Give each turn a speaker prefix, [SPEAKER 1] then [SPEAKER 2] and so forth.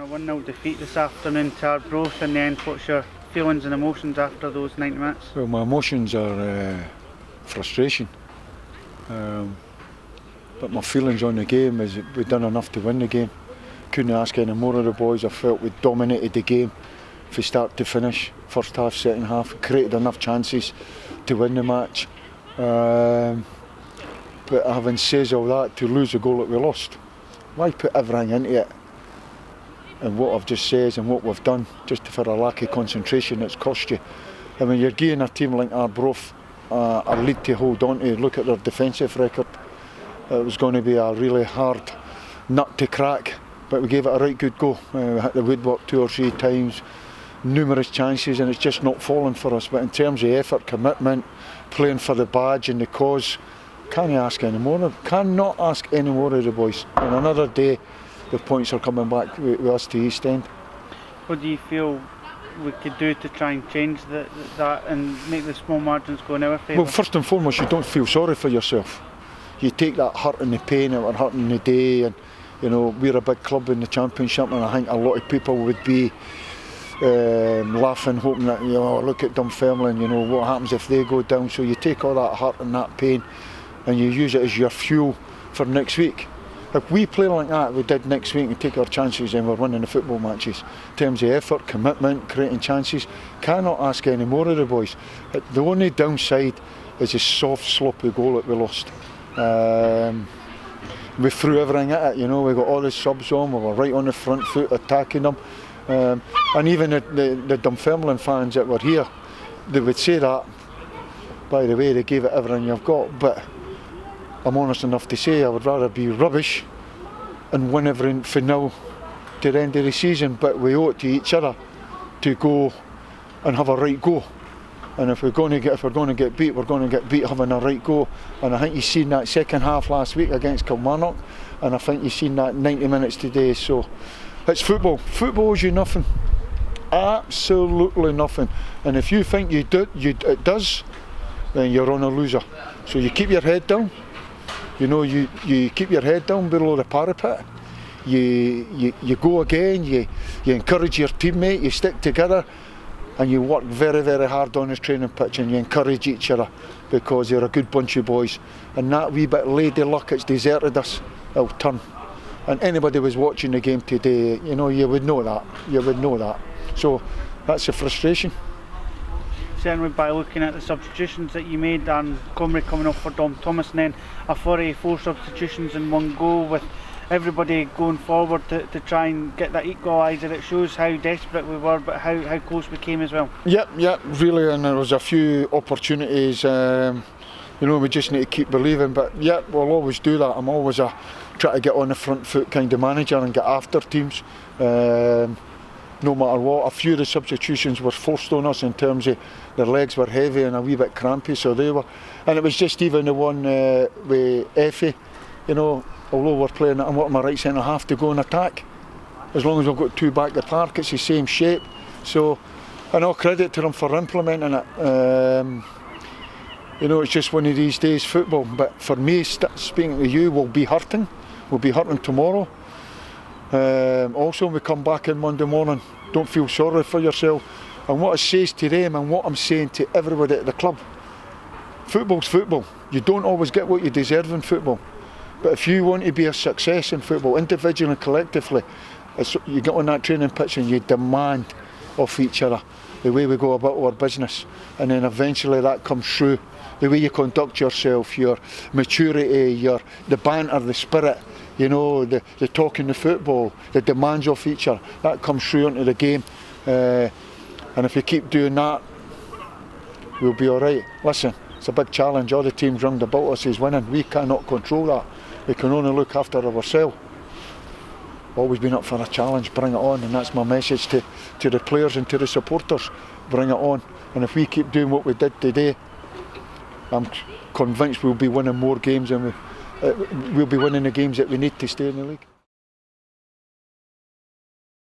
[SPEAKER 1] on a 1-0 defeat this afternoon to Arbroath in the end. What's your feelings and emotions after those 90 minutes?
[SPEAKER 2] Well, my emotions are frustration, but my feelings on the game is that we've done enough to win the game. Couldn't ask any more of the boys. I felt we dominated the game from start to finish, first half, second half, created enough chances to win the match. But having said all that, to lose the goal that we lost, why put everything into it? And what I've just said and what we've done, just for a lack of concentration, it's cost you. I mean, you're giving a team like Arbroath a lead to hold on to. Look at their defensive record. It was going to be a really hard nut to crack, but we gave it a right good go. We hit the woodwork 2 or 3 times, numerous chances, and it's just not fallen for us. But in terms of effort, commitment, playing for the badge and the cause, cannot ask any more of the boys. And another day, the points are coming back with us to East End.
[SPEAKER 1] What do you feel we could do to try and change that and make the small margins go in our favour?
[SPEAKER 2] Well, first and foremost, you don't feel sorry for yourself. You take that hurt and the pain that we're hurting the day, and you know, we're a big club in the Championship, and I think a lot of people would be laughing, hoping that, you know, look at Dunfermline, you know, what happens if they go down. So you take all that hurt and that pain and you use it as your fuel for next week. If we play like that, we did next week, and take our chances, and we're winning the football matches. In terms of effort, commitment, creating chances, cannot ask any more of the boys. The only downside is the soft, sloppy goal that we lost. We threw everything at it, you know, we got all the subs on, we were right on the front foot attacking them. And even the Dunfermline fans that were here, they would say that, by the way, they gave it everything you've got, but I'm honest enough to say I would rather be rubbish and win everything from now to the end of the season, but we owe it to each other to go and have a right go. And if we're going to get beat, we're going to get beat having a right go. And I think you've seen that second half last week against Kilmarnock, and I think you've seen that 90 minutes today. So it's football. Football owes you nothing, absolutely nothing. And if you think it does, then you're on a loser. So you keep your head down. You know, you keep your head down below the parapet. You go again. You encourage your teammate. You stick together. And you work very, very hard on the training pitch, and you encourage each other, because you're a good bunch of boys. And that wee bit lady luck it's deserted us, it'll turn. And anybody was watching the game today, you know, you would know that. You would know that. So that's the frustration.
[SPEAKER 1] Certainly, by looking at the substitutions that you made, and Comrie coming off for Dom Thomas, and then a 44 substitutions in one go, with everybody going forward to try and get that equaliser. It shows how desperate we were, but how close we came as well.
[SPEAKER 2] Yep, really, and there was a few opportunities. You know, we just need to keep believing. But yeah, we'll always do that. I'm always try to get on the front foot kind of manager and get after teams. No matter what, a few of the substitutions were forced on us in terms of their legs were heavy and a wee bit crampy, so they were. And it was just even the one with Effie, you know, although we're playing it, I want my right centre half to go and attack. As long as we've got 2 back the park, it's the same shape. So, and all credit to them for implementing it. You know, it's just one of these days, football. But for me, speaking to you, we'll be hurting. We'll be hurting tomorrow. Also, when we come back in Monday morning, don't feel sorry for yourself. And what I say to them, and what I'm saying to everybody at the club, football's football. You don't always get what you deserve in football. But if you want to be a success in football, individually and collectively, you get on that training pitch and you demand of each other the way we go about our business. And then eventually that comes through. The way you conduct yourself, your maturity, the banter, the spirit, you know, the talking the football, the demands of each other, that comes through into the game. And if you keep doing that, we'll be all right. Listen, it's a big challenge. All the teams round about us is winning. We cannot control that. We can only look after ourselves. Always been up for a challenge, bring it on, and that's my message to the players and to the supporters. Bring it on. And if we keep doing what we did today, I'm convinced we'll be winning more games, and we'll be winning the games that we need to stay in the league.